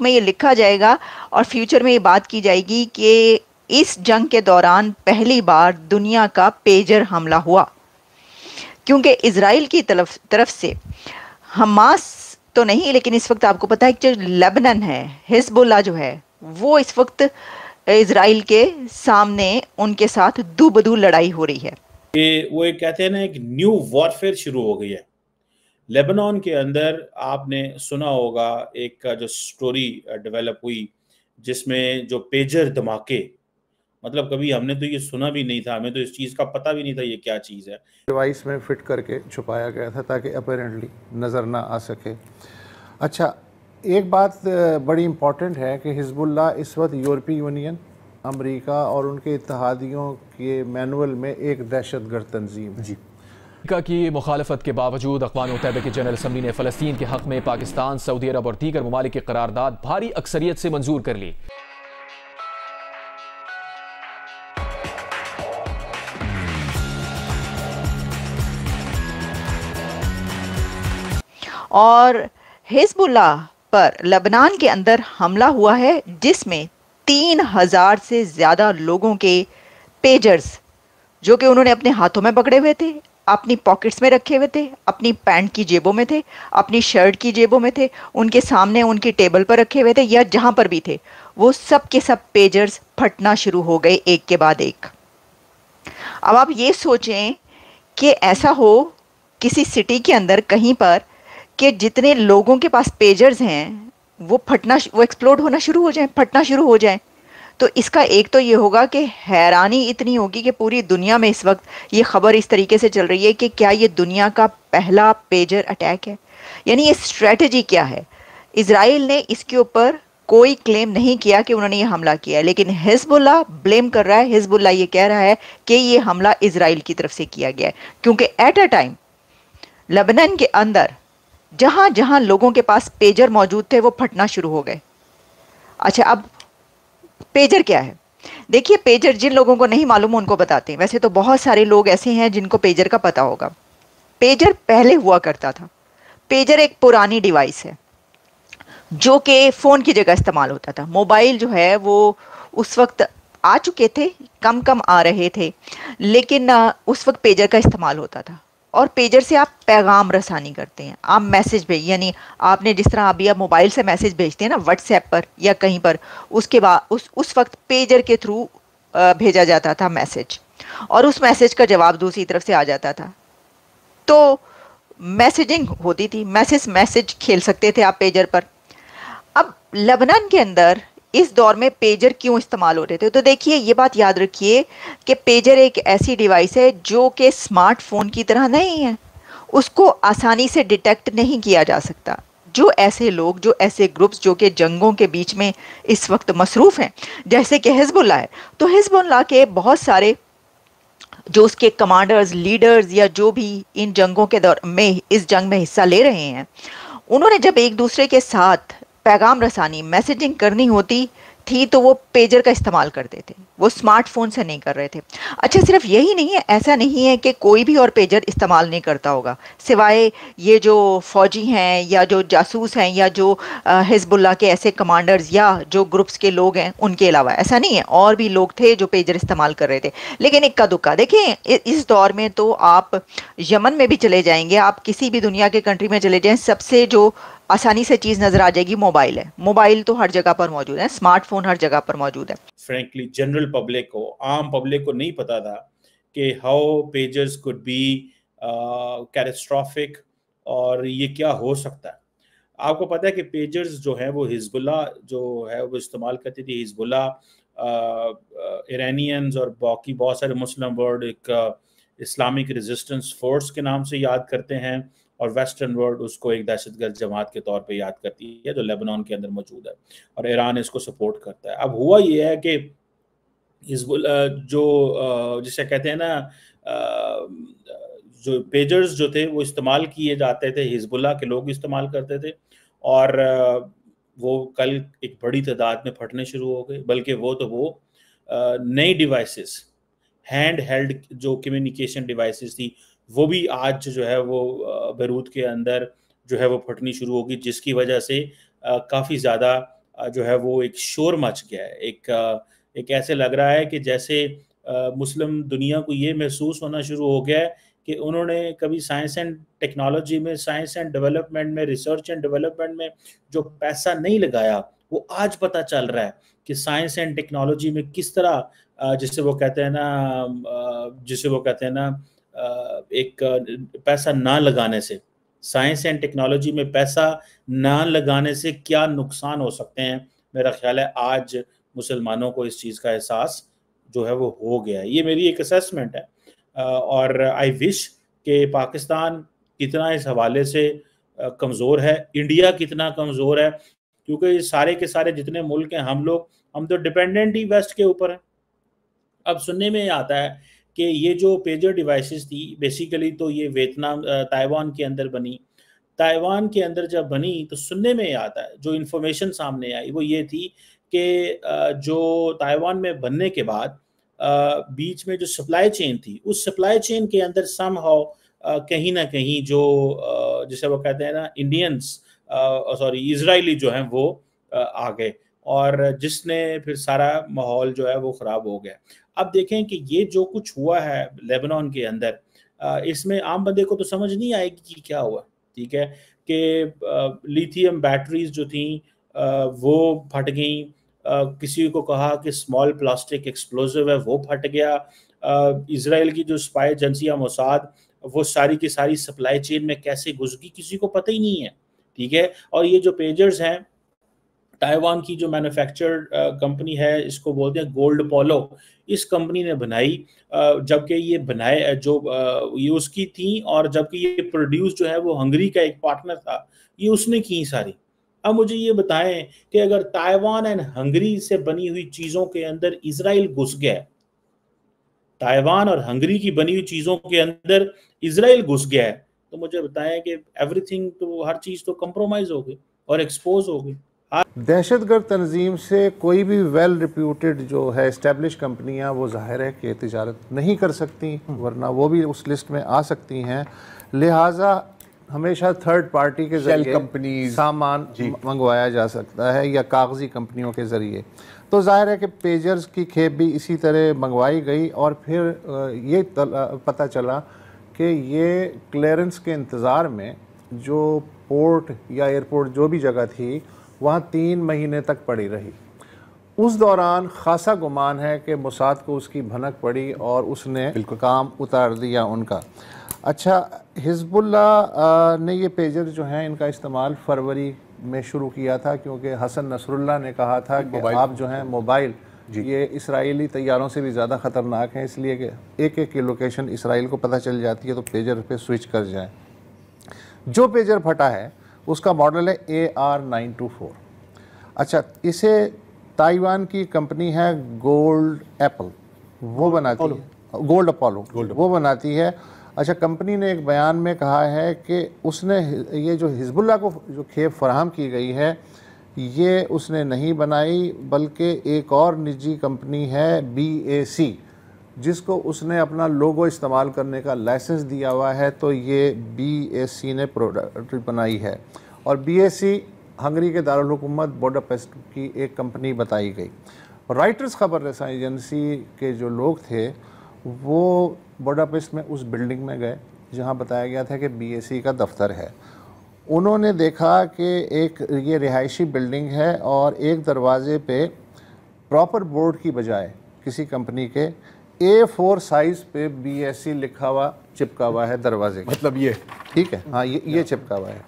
में ये लिखा जाएगा और फ्यूचर में ये बात की जाएगी कि इस जंग के दौरान पहली बार दुनिया का पेजर हमला हुआ, क्योंकि इसराइल की तरफ तरफ से हमास तो नहीं, लेकिन इस वक्त आपको पता है कि जो लेबनान है, हिजबुल्लाह जो है, वो इस वक्त इसराइल के सामने उनके साथ दू बदू लड़ाई हो रही है। कि वो एक कहते हैं ना, एक न्यू वॉरफेयर शुरू हो गई है लेबनान के अंदर। आपने सुना होगा एक जो स्टोरी डेवलप हुई जिसमें जो पेजर धमाके, मतलब कभी हमने तो ये सुना भी नहीं था, हमें तो इस चीज़ का पता भी नहीं था ये क्या चीज़ है। डिवाइस में फिट करके छुपाया गया था ताकि अपेरेंटली नज़र ना आ सके। अच्छा, एक बात बड़ी इम्पॉर्टेंट है कि हिजबुल्लाह इस वक्त यूरोपीय यूनियन, अमेरिका और उनके इत्तेहादियों के मैनुअल में एक दहशतगर्द तंजीम है। अमेरिका की मुखालफत के बावजूद अक़वाम मुत्तहिदा की जनरल असम्बली ने फ़लस्तीन के हक़ में पाकिस्तान, सऊदी अरब और दीगर ममालिक की करारदाद भारी अक्सरियत से मंजूर कर ली। और हिजबुल्लाह पर लेबनान के अंदर हमला हुआ है जिसमें 3000 से ज़्यादा लोगों के पेजर्स, जो कि उन्होंने अपने हाथों में पकड़े हुए थे, अपनी पॉकेट्स में रखे हुए थे, अपनी पैंट की जेबों में थे, अपनी शर्ट की जेबों में थे, उनके सामने उनकी टेबल पर रखे हुए थे या जहां पर भी थे, वो सब के सब पेजर्स फटना शुरू हो गए एक के बाद एक। अब आप ये सोचें कि ऐसा हो किसी सिटी के अंदर कहीं पर कि जितने लोगों के पास पेजर्स हैं वो एक्सप्लोड होना शुरू हो जाएं, फटना शुरू हो जाएं। तो इसका एक तो ये होगा कि हैरानी इतनी होगी कि पूरी दुनिया में इस वक्त ये खबर इस तरीके से चल रही है कि क्या ये दुनिया का पहला पेजर अटैक है, यानी ये स्ट्रेटजी क्या है। इसराइल ने इसके ऊपर कोई क्लेम नहीं किया कि उन्होंने ये हमला किया है, लेकिन हिजबुल्लाह ब्लेम कर रहा है। हिजबुल्लाह ये कह रहा है कि ये हमला इसराइल की तरफ से किया गया है, क्योंकि एट अ टाइम लेबनान के अंदर जहां जहां लोगों के पास पेजर मौजूद थे वो फटना शुरू हो गए। अच्छा, अब पेजर क्या है? देखिए, पेजर जिन लोगों को नहीं मालूम उनको बताते हैं। वैसे तो बहुत सारे लोग ऐसे हैं जिनको पेजर का पता होगा। पेजर पहले हुआ करता था। पेजर एक पुरानी डिवाइस है जो कि फ़ोन की जगह इस्तेमाल होता था। मोबाइल जो है वो उस वक्त आ चुके थे, कम कम आ रहे थे, लेकिन उस वक्त पेजर का इस्तेमाल होता था। और पेजर से आप पैगाम रसानी करते हैं, आप मैसेज भेज, यानी आपने जिस तरह अभी आप मोबाइल से मैसेज भेजते हैं ना व्हाट्सएप पर या कहीं पर, उसके बाद उस वक्त पेजर के थ्रू भेजा जाता था मैसेज, और उस मैसेज का जवाब दूसरी तरफ से आ जाता था। तो मैसेजिंग होती थी, मैसेज खेल सकते थे आप पेजर पर। अब लेबनान के अंदर इस दौर में पेजर क्यों इस्तेमाल हो रहे थे? तो देखिए, ये बात याद रखिए कि पेजर एक ऐसी डिवाइस है जो कि स्मार्टफोन की तरह नहीं है, उसको आसानी से डिटेक्ट नहीं किया जा सकता। जो ऐसे लोग, जो ऐसे ग्रुप्स जो कि जंगों के बीच में इस वक्त मसरूफ़ हैं, जैसे कि हिजबुल्लाह है, तो हिजबुल्लाह के बहुत सारे जो उसके कमांडर्स, लीडर्स या जो भी इन जंगों के दौर में इस जंग में हिस्सा ले रहे हैं, उन्होंने जब एक दूसरे के साथ पैगाम रसानी, मैसेजिंग करनी होती थी तो वो पेजर का इस्तेमाल करते थे, वो स्मार्टफोन से नहीं कर रहे थे। अच्छा, सिर्फ यही नहीं है, ऐसा नहीं है कि कोई भी और पेजर इस्तेमाल नहीं करता होगा सिवाय ये जो फौजी हैं या जो जासूस हैं या जो हिजबुल्लाह के ऐसे कमांडर्स या जो ग्रुप्स के लोग हैं उनके अलावा। ऐसा नहीं है, और भी लोग थे जो पेजर इस्तेमाल कर रहे थे, लेकिन इक्का दुक्का। देखें, इस दौर में तो आप यमन में भी चले जाएंगे, आप किसी भी दुनिया के कंट्री में चले जाएं, सबसे जो आसानी से चीज़ नज़र आ जाएगी मोबाइल है। मोबाइल तो हर जगह पर मौजूद है, स्मार्टफोन हर जगह पर मौजूद है। फ्रैंकली जनरल पब्लिक को, आम पब्लिक को नहीं पता था कि how pagers could be catastrophic, और ये क्या हो सकता है। आपको पता है कि पेजर्स जो है वो हिजबुल्लाह जो है वो इस्तेमाल करती थी। हिजबुल्लाह ईरानियंस और बाकी बहुत सारे मुस्लिम वर्ल्ड एक इस्लामिक रेजिस्टेंस फोर्स के नाम से याद करते हैं, और वेस्टर्न वर्ल्ड उसको एक दहशतगर्द जमात के तौर पे याद करती है जो लेबनान के अंदर मौजूद है, और ईरान इसको सपोर्ट करता है। अब हुआ ये है कि हिजबुल्लाह जो जिसे कहते हैं ना, जो पेजर्स जो थे वो इस्तेमाल किए जाते थे, हिजबुल्लाह के लोग इस्तेमाल करते थे, और वो कल एक बड़ी तादाद में फटने शुरू हो गए। बल्कि वो नई डिवाइसेस, हैंड हेल्ड जो कम्युनिकेशन डिवाइसेस थी, वो भी आज जो है वो बैरूत के अंदर जो है वो फटनी शुरू होगी, जिसकी वजह से काफ़ी ज़्यादा जो है वो एक शोर मच गया है। एक ऐसे लग रहा है कि जैसे मुस्लिम दुनिया को ये महसूस होना शुरू हो गया है कि उन्होंने कभी साइंस एंड टेक्नोलॉजी में, साइंस एंड डेवलपमेंट में, रिसर्च एंड डेवलपमेंट में जो पैसा नहीं लगाया, वो आज पता चल रहा है कि साइंस एंड टेक्नोलॉजी में किस तरह जिसे वो कहते हैं ना एक पैसा ना लगाने से, साइंस एंड टेक्नोलॉजी में पैसा ना लगाने से क्या नुकसान हो सकते हैं। मेरा ख्याल है आज मुसलमानों को इस चीज़ का एहसास जो है वो हो गया है। ये मेरी एक असेसमेंट है और आई विश कि पाकिस्तान कितना इस हवाले से कमज़ोर है, इंडिया कितना कमज़ोर है, क्योंकि सारे के सारे जितने मुल्क हैं हम तो डिपेंडेंट ही वेस्ट के ऊपर हैं। अब सुनने में आता है कि ये जो पेजर डिवाइसेस थी बेसिकली तो ये वियतनाम ताइवान के अंदर बनी। ताइवान के अंदर जब बनी तो सुनने में आता है, जो इन्फॉर्मेशन सामने आई वो ये थी कि जो ताइवान में बनने के बाद बीच में जो सप्लाई चेन थी, उस सप्लाई चेन के अंदर समहाउ कहीं ना कहीं जो जिसे वो कहते हैं ना इंडियंस इजरायली जो हैं वो आ गए और जिसने फिर सारा माहौल जो है वो ख़राब हो गया। अब देखें कि ये जो कुछ हुआ है लेबनान के अंदर, इसमें आम बंदे को तो समझ नहीं आएगी कि क्या हुआ। ठीक है कि लिथियम बैटरीज जो थी वो फट गई, किसी को कहा कि स्मॉल प्लास्टिक एक्सप्लोजिव है वो फट गया। इजराइल की जो स्पाई एजेंसियां मोसाद वो सारी की सारी सप्लाई चेन में कैसे घुस गई किसी को पता ही नहीं है। ठीक है, और ये जो पेजर्स हैं ताइवान की जो मैन्युफैक्चर्ड कंपनी है, इसको बोलते हैं गोल्ड पोलो, इस कंपनी ने बनाई, जबकि ये बनाए जो ये उसकी थी और जबकि ये प्रोड्यूस जो है वो हंगरी का एक पार्टनर था, ये उसने की सारी। अब मुझे ये बताएं कि अगर ताइवान एंड हंगरी से बनी हुई चीज़ों के अंदर इजराइल घुस गया, ताइवान और हंगरी की बनी हुई चीज़ों के अंदर इजराइल घुस गया है, तो मुझे बताएं कि एवरीथिंग, तो हर चीज़ तो कंप्रोमाइज़ हो गई और एक्सपोज हो गई। दहशतगर्द तंजीम से कोई भी वेल रिप्यूटेड जो है इस्टेब्लिश कंपनियां वो जाहिर है कि तिजारत नहीं कर सकती, वरना वो भी उस लिस्ट में आ सकती हैं। लिहाजा हमेशा थर्ड पार्टी के जरिए कंपनी सामान मंगवाया जा सकता है या कागजी कंपनियों के ज़रिए। तो जाहिर है कि पेजर्स की खेप भी इसी तरह मंगवाई गई और फिर ये पता चला कि ये क्लियरेंस के इंतज़ार में जो पोर्ट या एयरपोर्ट जो भी जगह थी वहाँ 3 महीने तक पड़ी रही। उस दौरान ख़ासा गुमान है कि मोसाद को उसकी भनक पड़ी और उसने काम उतार दिया उनका। अच्छा, हिज़्बुल्लाह ने ये पेजर जो हैं इनका इस्तेमाल फरवरी में शुरू किया था, क्योंकि हसन नसरुल्लाह ने कहा था कि आप जो हैं मोबाइल ये इसराइली तैयारों से भी ज़्यादा ख़तरनाक हैं, इसलिए कि एक की लोकेशन इसराइल को पता चल जाती है तो पेजर पे स्विच कर जाएं। जो पेजर फटा है उसका मॉडल है AR924। अच्छा, इसे ताइवान की कंपनी है गोल्ड एप्पल, वो बनाती है, गोल्ड अपोलो वो बनाती है। अच्छा, कंपनी ने एक बयान में कहा है कि उसने ये जो हिज़्बुल्लाह को जो खेप फराहम की गई है ये उसने नहीं बनाई, बल्कि एक और निजी कंपनी है BAC जिसको उसने अपना लोगो इस्तेमाल करने का लाइसेंस दिया हुआ है, तो ये BAC ने प्रोडक्ट बनाई है। और BAC हंगरी के दारुल हुकूमत बुडापेस्ट की एक कंपनी बताई गई। राइटर्स खबर रसाई एजेंसी के जो लोग थे वो बुडापेस्ट में उस बिल्डिंग में गए जहां बताया गया था कि BAC का दफ्तर है। उन्होंने देखा कि एक ये रिहायशी बिल्डिंग है और एक दरवाजे पे प्रॉपर बोर्ड की बजाय किसी कंपनी के A4 साइज़ पे BAC लिखा हुआ चिपका हुआ है दरवाजे, मतलब ये ठीक है, हाँ ये चिपका हुआ है।